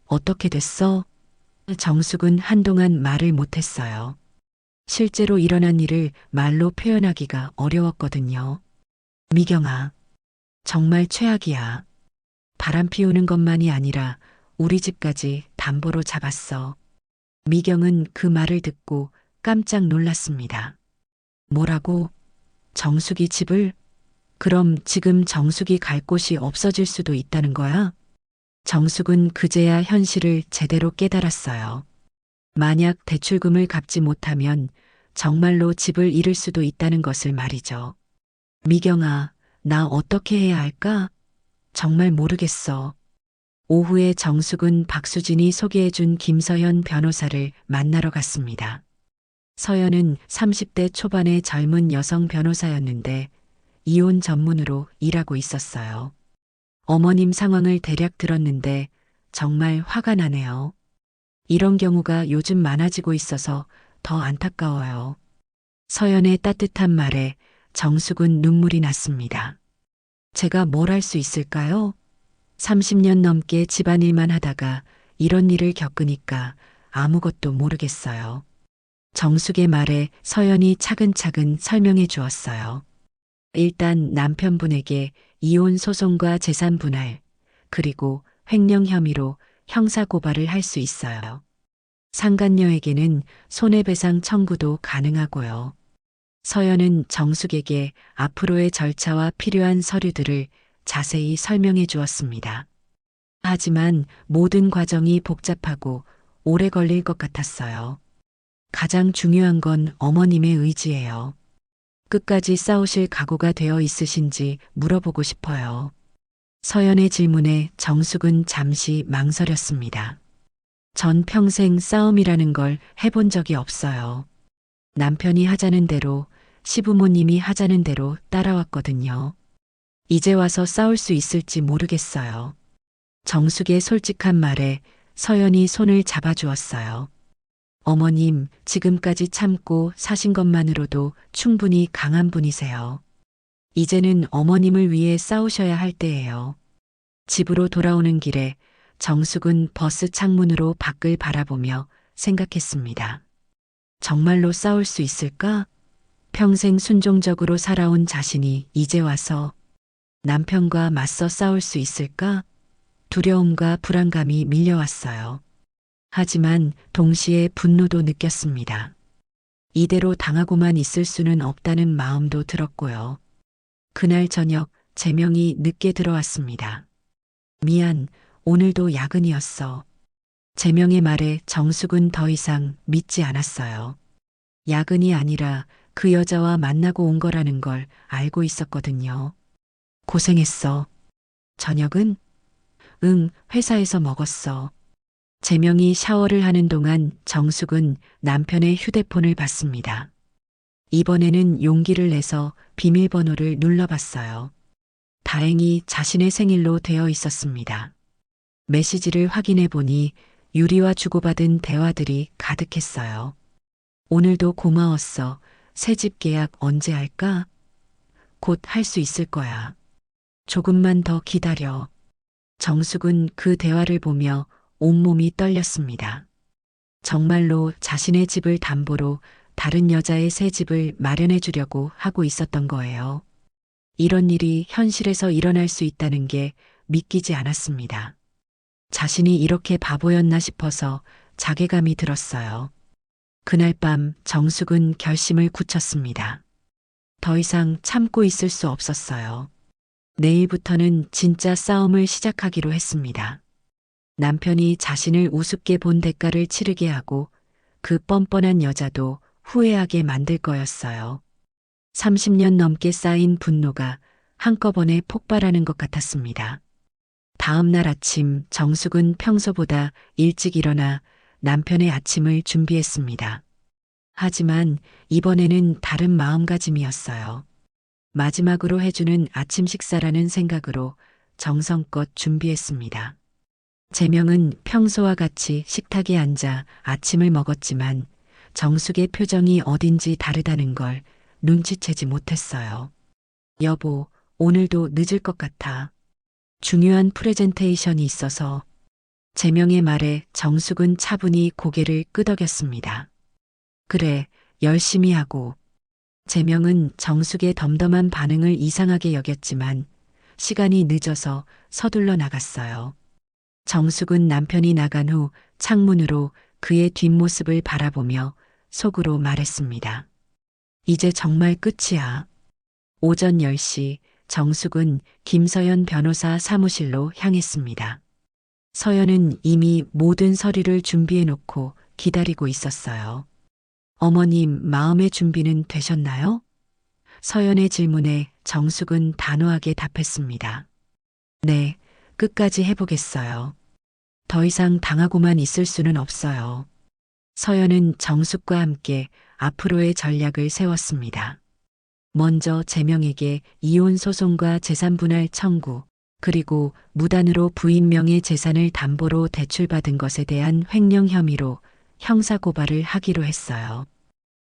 어떻게 됐어? 정숙은 한동안 말을 못했어요. 실제로 일어난 일을 말로 표현하기가 어려웠거든요. 미경아, 정말 최악이야. 바람 피우는 것만이 아니라 우리 집까지 담보로 잡았어. 미경은 그 말을 듣고 깜짝 놀랐습니다. 뭐라고? 정숙이 집을? 그럼 지금 정숙이 갈 곳이 없어질 수도 있다는 거야? 정숙은 그제야 현실을 제대로 깨달았어요. 만약 대출금을 갚지 못하면 정말로 집을 잃을 수도 있다는 것을 말이죠. 미경아, 나 어떻게 해야 할까? 정말 모르겠어. 오후에 정숙은 박수진이 소개해준 김서연 변호사를 만나러 갔습니다. 서연은 30대 초반의 젊은 여성 변호사였는데 이혼 전문으로 일하고 있었어요. 어머님 상황을 대략 들었는데 정말 화가 나네요. 이런 경우가 요즘 많아지고 있어서 더 안타까워요. 서연의 따뜻한 말에 정숙은 눈물이 났습니다. 제가 뭘 할 수 있을까요? 30년 넘게 집안일만 하다가 이런 일을 겪으니까 아무것도 모르겠어요. 정숙의 말에 서연이 차근차근 설명해 주었어요. 일단 남편분에게 이혼 소송과 재산 분할, 그리고 횡령 혐의로 형사 고발을 할 수 있어요. 상간녀에게는 손해배상 청구도 가능하고요. 서연은 정숙에게 앞으로의 절차와 필요한 서류들을 자세히 설명해 주었습니다. 하지만 모든 과정이 복잡하고 오래 걸릴 것 같았어요. 가장 중요한 건 어머님의 의지예요. 끝까지 싸우실 각오가 되어 있으신지 물어보고 싶어요. 서연의 질문에 정숙은 잠시 망설였습니다. 전 평생 싸움이라는 걸 해본 적이 없어요. 남편이 하자는 대로, 시부모님이 하자는 대로 따라왔거든요. 이제 와서 싸울 수 있을지 모르겠어요. 정숙의 솔직한 말에 서연이 손을 잡아주었어요. 어머님, 지금까지 참고 사신 것만으로도 충분히 강한 분이세요. 이제는 어머님을 위해 싸우셔야 할 때예요. 집으로 돌아오는 길에 정숙은 버스 창문으로 밖을 바라보며 생각했습니다. 정말로 싸울 수 있을까? 평생 순종적으로 살아온 자신이 이제 와서 남편과 맞서 싸울 수 있을까? 두려움과 불안감이 밀려왔어요. 하지만 동시에 분노도 느꼈습니다. 이대로 당하고만 있을 수는 없다는 마음도 들었고요. 그날 저녁 재명이 늦게 들어왔습니다. 미안, 오늘도 야근이었어. 재명의 말에 정숙은 더 이상 믿지 않았어요. 야근이 아니라 그 여자와 만나고 온 거라는 걸 알고 있었거든요. 고생했어. 저녁은? 응, 회사에서 먹었어. 재명이 샤워를 하는 동안 정숙은 남편의 휴대폰을 받습니다. 이번에는 용기를 내서 비밀번호를 눌러봤어요. 다행히 자신의 생일로 되어 있었습니다. 메시지를 확인해 보니 유리와 주고받은 대화들이 가득했어요. 오늘도 고마웠어. 새집 계약 언제 할까? 곧 할 수 있을 거야. 조금만 더 기다려. 정숙은 그 대화를 보며 온몸이 떨렸습니다. 정말로 자신의 집을 담보로 다른 여자의 새 집을 마련해 주려고 하고 있었던 거예요. 이런 일이 현실에서 일어날 수 있다는 게 믿기지 않았습니다. 자신이 이렇게 바보였나 싶어서 자괴감이 들었어요. 그날 밤 정숙은 결심을 굳혔습니다. 더 이상 참고 있을 수 없었어요. 내일부터는 진짜 싸움을 시작하기로 했습니다. 남편이 자신을 우습게 본 대가를 치르게 하고 그 뻔뻔한 여자도 후회하게 만들 거였어요. 30년 넘게 쌓인 분노가 한꺼번에 폭발하는 것 같았습니다. 다음 날 아침 정숙은 평소보다 일찍 일어나 남편의 아침을 준비했습니다. 하지만 이번에는 다른 마음가짐이었어요. 마지막으로 해주는 아침 식사라는 생각으로 정성껏 준비했습니다. 재명은 평소와 같이 식탁에 앉아 아침을 먹었지만 정숙의 표정이 어딘지 다르다는 걸 눈치채지 못했어요. 여보, 오늘도 늦을 것 같아. 중요한 프레젠테이션이 있어서. 재명의 말에 정숙은 차분히 고개를 끄덕였습니다. 그래, 열심히 하고. 재명은 정숙의 덤덤한 반응을 이상하게 여겼지만 시간이 늦어서 서둘러 나갔어요. 정숙은 남편이 나간 후 창문으로 그의 뒷모습을 바라보며 속으로 말했습니다. 이제 정말 끝이야. 오전 10시 정숙은 김서연 변호사 사무실로 향했습니다. 서연은 이미 모든 서류를 준비해 놓고 기다리고 있었어요. 어머님, 마음의 준비는 되셨나요? 서연의 질문에 정숙은 단호하게 답했습니다. 네, 끝까지 해보겠어요. 더 이상 당하고만 있을 수는 없어요. 서연은 정숙과 함께 앞으로의 전략을 세웠습니다. 먼저 재명에게 이혼 소송과 재산 분할 청구, 그리고 무단으로 부인 명의 재산을 담보로 대출받은 것에 대한 횡령 혐의로 형사고발을 하기로 했어요.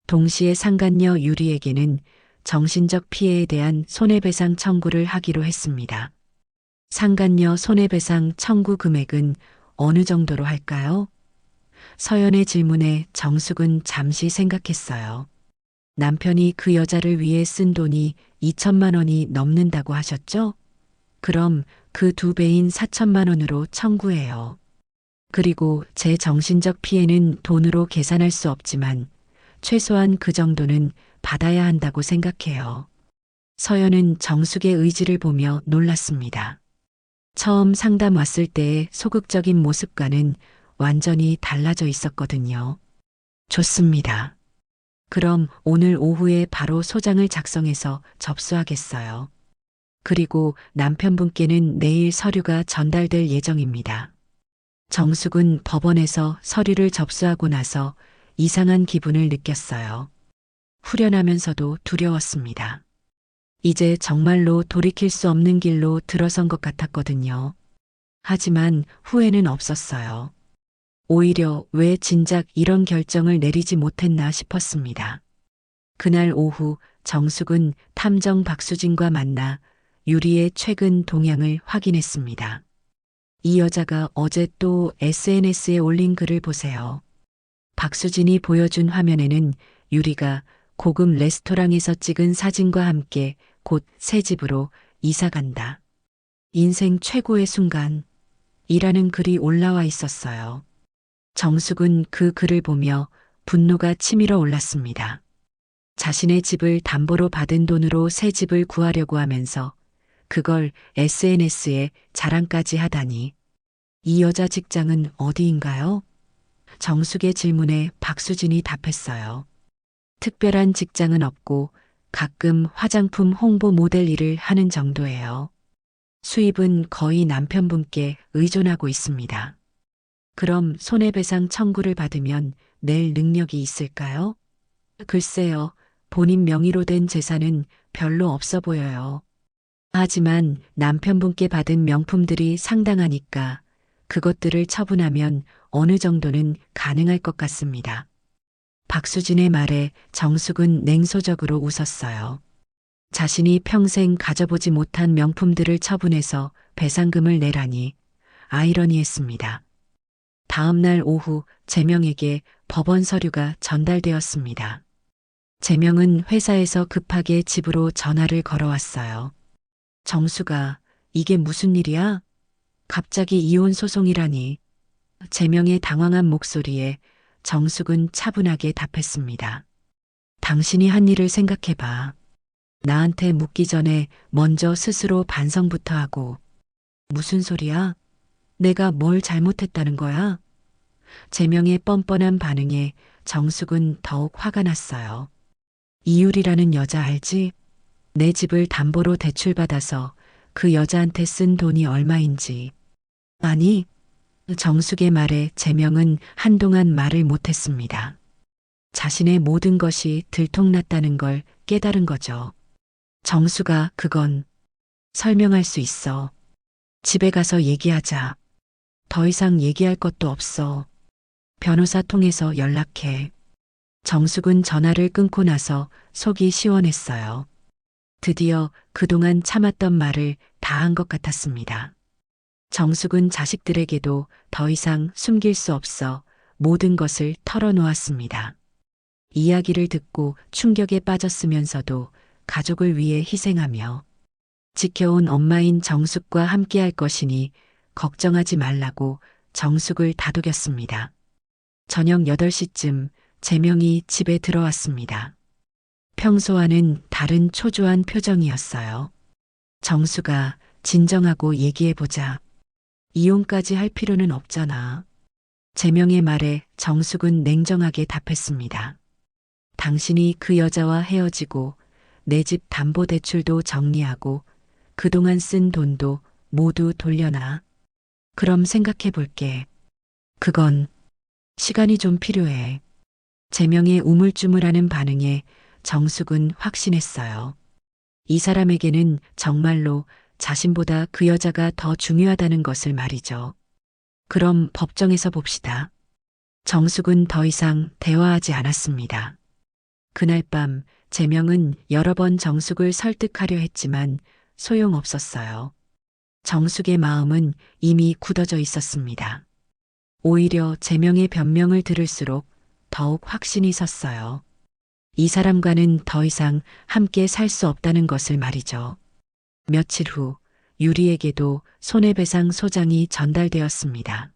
동시에 상간녀 유리에게는 정신적 피해에 대한 손해배상 청구를 하기로 했습니다. 상간녀 손해배상 청구 금액은 어느 정도로 할까요? 서연의 질문에 정숙은 잠시 생각했어요. 남편이 그 여자를 위해 쓴 돈이 2천만 원이 넘는다고 하셨죠? 그럼 그 2배인 4천만 원으로 청구해요. 그리고 제 정신적 피해는 돈으로 계산할 수 없지만 최소한 그 정도는 받아야 한다고 생각해요. 서연은 정숙의 의지를 보며 놀랐습니다. 처음 상담 왔을 때의 소극적인 모습과는 완전히 달라져 있었거든요. 좋습니다. 그럼 오늘 오후에 바로 소장을 작성해서 접수하겠어요. 그리고 남편분께는 내일 서류가 전달될 예정입니다. 정숙은 법원에서 서류를 접수하고 나서 이상한 기분을 느꼈어요. 후련하면서도 두려웠습니다. 이제 정말로 돌이킬 수 없는 길로 들어선 것 같았거든요. 하지만 후회는 없었어요. 오히려 왜 진작 이런 결정을 내리지 못했나 싶었습니다. 그날 오후 정숙은 탐정 박수진과 만나 유리의 최근 동향을 확인했습니다. 이 여자가 어제 또 SNS에 올린 글을 보세요. 박수진이 보여준 화면에는 유리가 고급 레스토랑에서 찍은 사진과 함께 곧 새 집으로 이사 간다. 인생 최고의 순간 이라는 글이 올라와 있었어요. 정숙은 그 글을 보며 분노가 치밀어 올랐습니다. 자신의 집을 담보로 받은 돈으로 새 집을 구하려고 하면서 그걸 SNS에 자랑까지 하다니. 이 여자 직장은 어디인가요? 정숙의 질문에 박수진이 답했어요. 특별한 직장은 없고 가끔 화장품 홍보 모델 일을 하는 정도예요. 수입은 거의 남편분께 의존하고 있습니다. 그럼 손해배상 청구를 받으면 낼 능력이 있을까요? 글쎄요, 본인 명의로 된 재산은 별로 없어 보여요. 하지만 남편분께 받은 명품들이 상당하니까 그것들을 처분하면 어느 정도는 가능할 것 같습니다. 박수진의 말에 정숙은 냉소적으로 웃었어요. 자신이 평생 가져보지 못한 명품들을 처분해서 배상금을 내라니 아이러니했습니다. 다음 날 오후 재명에게 법원 서류가 전달되었습니다. 재명은 회사에서 급하게 집으로 전화를 걸어왔어요. 정수가, 이게 무슨 일이야? 갑자기 이혼 소송이라니. 재명의 당황한 목소리에 정숙은 차분하게 답했습니다. 당신이 한 일을 생각해봐. 나한테 묻기 전에 먼저 스스로 반성부터 하고. 무슨 소리야? 내가 뭘 잘못했다는 거야? 재명의 뻔뻔한 반응에 정숙은 더욱 화가 났어요. 이율이라는 여자 알지? 내 집을 담보로 대출받아서 그 여자한테 쓴 돈이 얼마인지. 아니, 정숙의 말에 재명은 한동안 말을 못했습니다. 자신의 모든 것이 들통났다는 걸 깨달은 거죠. 정수가 그건 설명할 수 있어. 집에 가서 얘기하자. 더 이상 얘기할 것도 없어. 변호사 통해서 연락해. 정숙은 전화를 끊고 나서 속이 시원했어요. 드디어 그동안 참았던 말을 다 한 것 같았습니다. 정숙은 자식들에게도 더 이상 숨길 수 없어 모든 것을 털어놓았습니다. 이야기를 듣고 충격에 빠졌으면서도 가족을 위해 희생하며 지켜온 엄마인 정숙과 함께할 것이니 걱정하지 말라고 정숙을 다독였습니다. 저녁 8시쯤 재명이 집에 들어왔습니다. 평소와는 다른 초조한 표정이었어요. 정수가 진정하고 얘기해보자. 이혼까지 할 필요는 없잖아. 재명의 말에 정숙은 냉정하게 답했습니다. 당신이 그 여자와 헤어지고 내 집 담보대출도 정리하고 그동안 쓴 돈도 모두 돌려놔. 그럼 생각해 볼게. 그건 시간이 좀 필요해. 재명의 우물쭈물하는 반응에 정숙은 확신했어요. 이 사람에게는 정말로 자신보다 그 여자가 더 중요하다는 것을 말이죠. 그럼 법정에서 봅시다. 정숙은 더 이상 대화하지 않았습니다. 그날 밤 재명은 여러 번 정숙을 설득하려 했지만 소용없었어요. 정숙의 마음은 이미 굳어져 있었습니다. 오히려 재명의 변명을 들을수록 더욱 확신이 섰어요. 이 사람과는 더 이상 함께 살 수 없다는 것을 말이죠. 며칠 후 유리에게도 손해배상 소장이 전달되었습니다.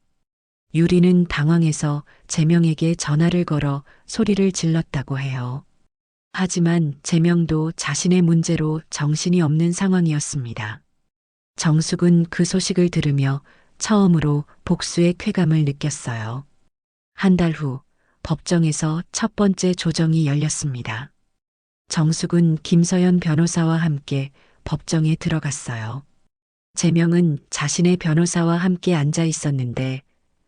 유리는 당황해서 재명에게 전화를 걸어 소리를 질렀다고 해요. 하지만 재명도 자신의 문제로 정신이 없는 상황이었습니다. 정숙은 그 소식을 들으며 처음으로 복수의 쾌감을 느꼈어요. 한 달 후 법정에서 첫 번째 조정이 열렸습니다. 정숙은 김서연 변호사와 함께 법정에 들어갔어요. 재명은 자신의 변호사와 함께 앉아 있었는데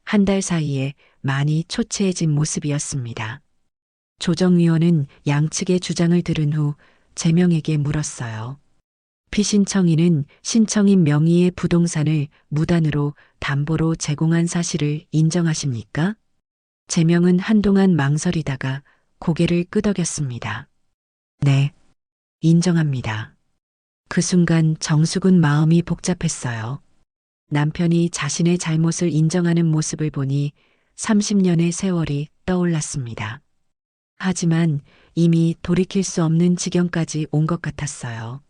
한 달 사이에 많이 초췌해진 모습이었습니다. 조정위원은 양측의 주장을 들은 후 재명에게 물었어요. 피신청인은 신청인 명의의 부동산을 무단으로 담보로 제공한 사실을 인정하십니까? 재명은 한동안 망설이다가 고개를 끄덕였습니다. 네, 인정합니다. 그 순간 정숙은 마음이 복잡했어요. 남편이 자신의 잘못을 인정하는 모습을 보니 30년의 세월이 떠올랐습니다. 하지만 이미 돌이킬 수 없는 지경까지 온 것 같았어요.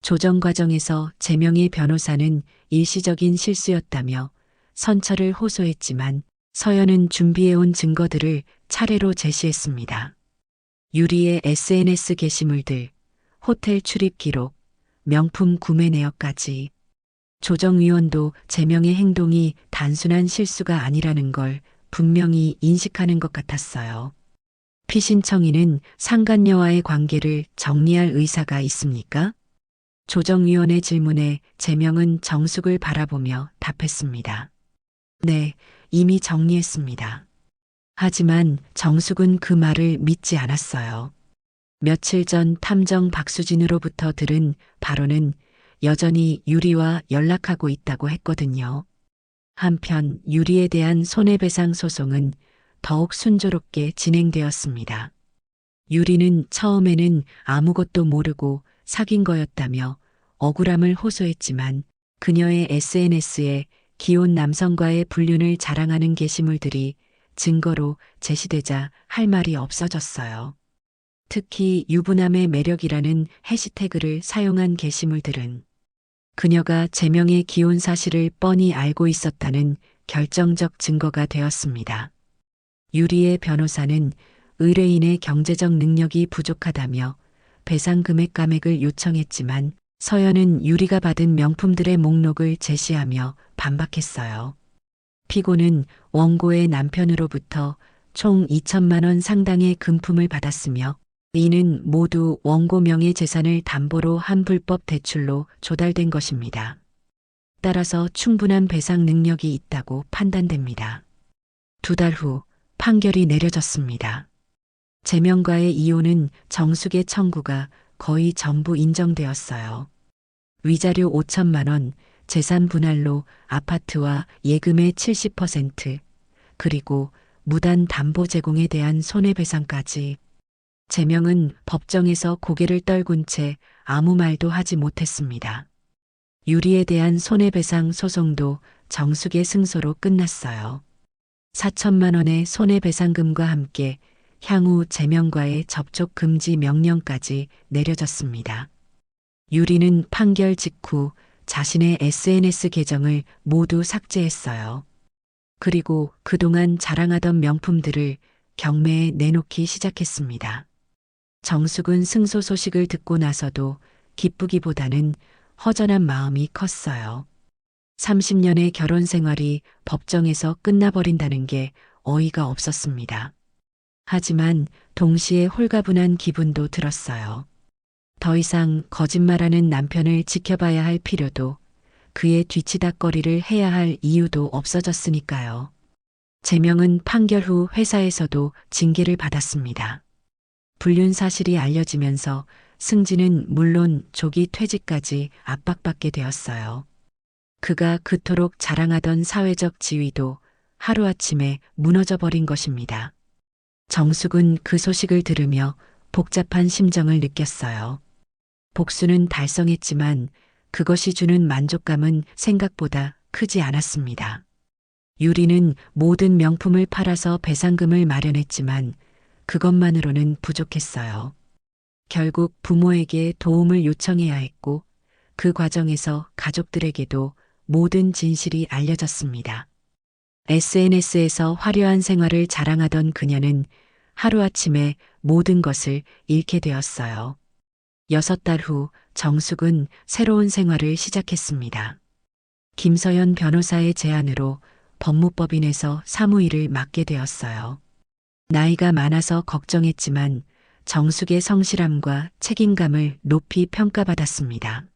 조정 과정에서 재명의 변호사는 일시적인 실수였다며 선처를 호소했지만 서연은 준비해온 증거들을 차례로 제시했습니다. 유리의 SNS 게시물들, 호텔 출입 기록, 명품 구매 내역까지. 조정위원도 재명의 행동이 단순한 실수가 아니라는 걸 분명히 인식하는 것 같았어요. 피신청인은 상간녀와의 관계를 정리할 의사가 있습니까? 조정위원의 질문에 재명은 정숙을 바라보며 답했습니다. 네, 이미 정리했습니다. 하지만 정숙은 그 말을 믿지 않았어요. 며칠 전 탐정 박수진으로부터 들은 바로는 여전히 유리와 연락하고 있다고 했거든요. 한편 유리에 대한 손해배상 소송은 더욱 순조롭게 진행되었습니다. 유리는 처음에는 아무것도 모르고 사귄 거였다며 억울함을 호소했지만 그녀의 SNS에 기혼 남성과의 불륜을 자랑하는 게시물들이 증거로 제시되자 할 말이 없어졌어요. 특히 유부남의 매력이라는 해시태그를 사용한 게시물들은 그녀가 재명의 기혼 사실을 뻔히 알고 있었다는 결정적 증거가 되었습니다. 유리의 변호사는 의뢰인의 경제적 능력이 부족하다며 배상 금액 감액을 요청했지만 서연은 유리가 받은 명품들의 목록을 제시하며 반박했어요. 피고는 원고의 남편으로부터 총 2천만 원 상당의 금품을 받았으며 이는 모두 원고 명의 재산을 담보로 한 불법 대출로 조달된 것입니다. 따라서 충분한 배상 능력이 있다고 판단됩니다. 2달 후 판결이 내려졌습니다. 재명과의 이혼은 정숙의 청구가 거의 전부 인정되었어요. 위자료 5천만 원, 재산 분할로 아파트와 예금의 70%, 그리고 무단 담보 제공에 대한 손해배상까지. 제명은 법정에서 고개를 떨군 채 아무 말도 하지 못했습니다. 유리에 대한 손해배상 소송도 정숙의 승소로 끝났어요. 4천만 원의 손해배상금과 함께 향후 제명과의 접촉 금지 명령까지 내려졌습니다. 유리는 판결 직후 자신의 SNS 계정을 모두 삭제했어요. 그리고 그동안 자랑하던 명품들을 경매에 내놓기 시작했습니다. 정숙은 승소 소식을 듣고 나서도 기쁘기보다는 허전한 마음이 컸어요. 30년의 결혼 생활이 법정에서 끝나버린다는 게 어이가 없었습니다. 하지만 동시에 홀가분한 기분도 들었어요. 더 이상 거짓말하는 남편을 지켜봐야 할 필요도, 그의 뒤치다꺼리를 해야 할 이유도 없어졌으니까요. 제명은 판결 후 회사에서도 징계를 받았습니다. 불륜 사실이 알려지면서 승진은 물론 조기 퇴직까지 압박받게 되었어요. 그가 그토록 자랑하던 사회적 지위도 하루아침에 무너져 버린 것입니다. 정숙은 그 소식을 들으며 복잡한 심정을 느꼈어요. 복수는 달성했지만 그것이 주는 만족감은 생각보다 크지 않았습니다. 유리는 모든 명품을 팔아서 배상금을 마련했지만 그것만으로는 부족했어요. 결국 부모에게 도움을 요청해야 했고 그 과정에서 가족들에게도 모든 진실이 알려졌습니다. SNS에서 화려한 생활을 자랑하던 그녀는 하루아침에 모든 것을 잃게 되었어요. 6달 후 정숙은 새로운 생활을 시작했습니다. 김서연 변호사의 제안으로 법무법인에서 사무일을 맡게 되었어요. 나이가 많아서 걱정했지만 정숙의 성실함과 책임감을 높이 평가받았습니다.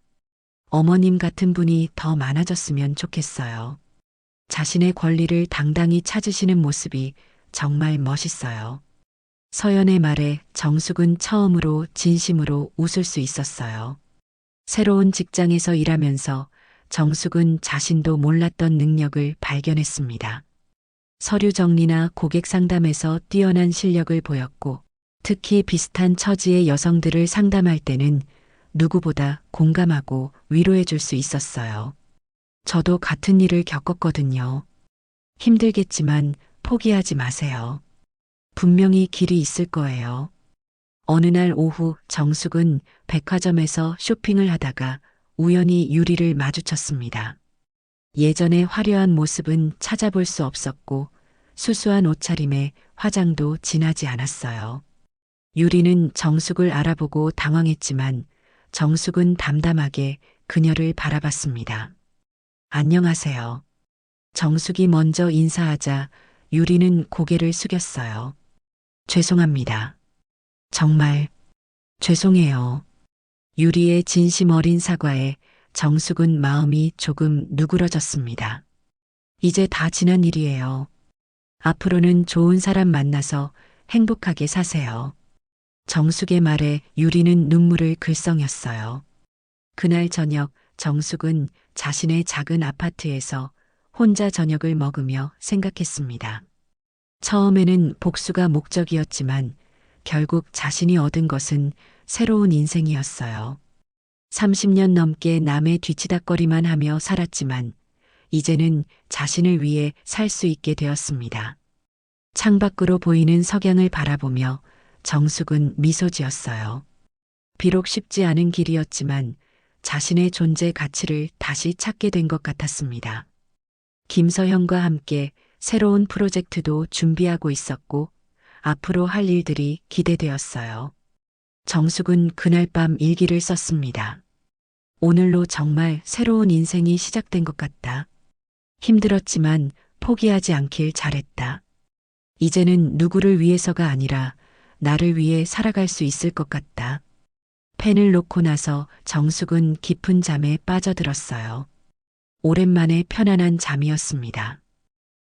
어머님 같은 분이 더 많아졌으면 좋겠어요. 자신의 권리를 당당히 찾으시는 모습이 정말 멋있어요. 서연의 말에 정숙은 처음으로 진심으로 웃을 수 있었어요. 새로운 직장에서 일하면서 정숙은 자신도 몰랐던 능력을 발견했습니다. 서류 정리나 고객 상담에서 뛰어난 실력을 보였고, 특히 비슷한 처지의 여성들을 상담할 때는 누구보다 공감하고 위로해 줄 수 있었어요. 저도 같은 일을 겪었거든요. 힘들겠지만 포기하지 마세요. 분명히 길이 있을 거예요. 어느 날 오후 정숙은 백화점에서 쇼핑을 하다가 우연히 유리를 마주쳤습니다. 예전의 화려한 모습은 찾아볼 수 없었고 수수한 옷차림에 화장도 진하지 않았어요. 유리는 정숙을 알아보고 당황했지만 정숙은 담담하게 그녀를 바라봤습니다. 안녕하세요. 정숙이 먼저 인사하자 유리는 고개를 숙였어요. 죄송합니다. 정말 죄송해요. 유리의 진심 어린 사과에 정숙은 마음이 조금 누그러졌습니다. 이제 다 지난 일이에요. 앞으로는 좋은 사람 만나서 행복하게 사세요. 정숙의 말에 유리는 눈물을 글썽였어요. 그날 저녁 정숙은 자신의 작은 아파트에서 혼자 저녁을 먹으며 생각했습니다. 처음에는 복수가 목적이었지만 결국 자신이 얻은 것은 새로운 인생이었어요. 30년 넘게 남의 뒤치다꺼리만 하며 살았지만 이제는 자신을 위해 살 수 있게 되었습니다. 창밖으로 보이는 석양을 바라보며 정숙은 미소 지었어요. 비록 쉽지 않은 길이었지만 자신의 존재 가치를 다시 찾게 된 것 같았습니다. 김서현과 함께 새로운 프로젝트도 준비하고 있었고 앞으로 할 일들이 기대되었어요. 정숙은 그날 밤 일기를 썼습니다. 오늘로 정말 새로운 인생이 시작된 것 같다. 힘들었지만 포기하지 않길 잘했다. 이제는 누구를 위해서가 아니라 나를 위해 살아갈 수 있을 것 같다. 펜을 놓고 나서 정숙은 깊은 잠에 빠져들었어요. 오랜만에 편안한 잠이었습니다.